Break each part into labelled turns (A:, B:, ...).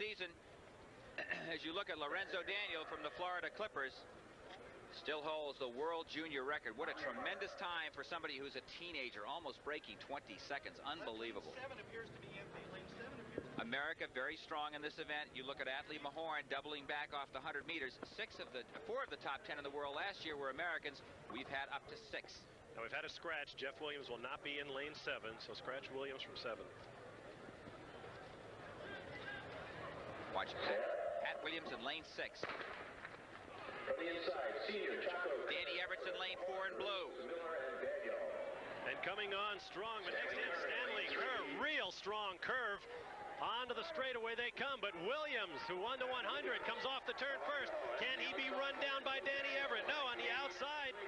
A: season, as you look at Lorenzo Daniel from the Florida Clippers, still holds the world junior record. What a tremendous time for somebody who's a teenager, almost breaking 20 seconds. Unbelievable. America very strong in this event. You look at Atlee Mahorn doubling back off the 100 meters. 4 of the top 10 in the world last year were Americans. We've had up to 6.
B: Now we've had a scratch. Jeff Williams will not be in lane 7, so scratch Williams from 7.
A: Watch Pat Williams in lane 6.
C: From the inside, senior Chaco.
A: Danny Everett's in lane 4 in blue.
B: And coming on strong, but next in Stanley Kerr, real strong curve. Onto the straightaway they come, but Williams, who won the 100, comes off the turn first. Can he be run down by Danny Everett? No, on the outside.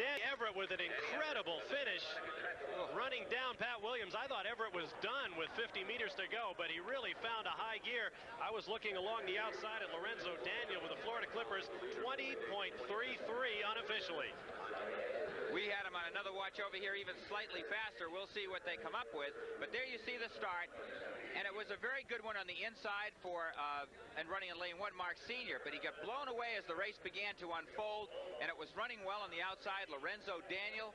B: Danny Everett with an incredible finish, running down Pat Williams. I thought Everett was done with 50 meters to go, but he really found a high gear. I was looking along the outside at Lorenzo Daniel with the Florida Clippers, 20.33 unofficially.
A: We had him on another watch over here, even slightly faster. We'll see what they come up with. But there you see the start. And it was a very good one on the inside for, and running in lane 1, Mark Sr. But he got blown away as the race began to unfold. And it was running well on the outside. Lorenzo Daniel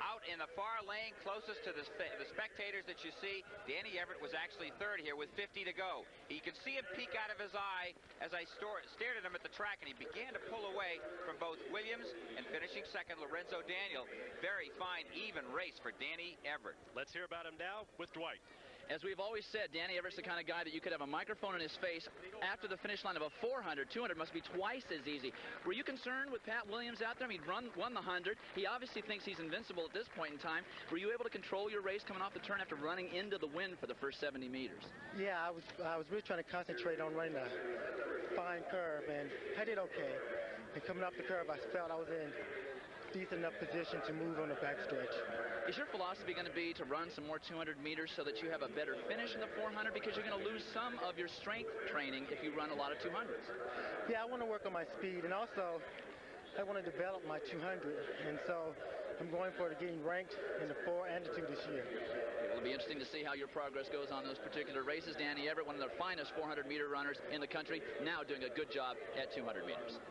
A: out in the far lane, closest to the spectators that you see. Danny Everett was actually third here with 50 to go. You can see him peek out of his eye as I stared at him at the track, and he began to pull away from both Williams and finishing second, Lorenzo Daniel. Very fine, even race for Danny Everett.
B: Let's hear about him now with Dwight.
D: As we've always said, Danny Everett's the kind of guy that you could have a microphone in his face after the finish line of a 400. 200 must be twice as easy. Were you concerned with Pat Williams out there? I mean, won the 100. He obviously thinks he's invincible at this point in time. Were you able to control your race coming off the turn after running into the wind for the first 70 meters?
E: Yeah, I was really trying to concentrate on running a fine curve, and I did okay. And coming off the curve, I felt I was in decent enough position to move on the backstretch.
D: Is your philosophy going to be to run some more 200 meters so that you have a better finish in the 400? Because you're going to lose some of your strength training if you run a lot of 200s.
E: Yeah, I want to work on my speed, and also I want to develop my 200, and so I'm going for getting ranked in the 4 and the 2 this year.
D: It'll be interesting to see how your progress goes on those particular races. Danny Everett, one of the finest 400-meter runners in the country, now doing a good job at 200 meters.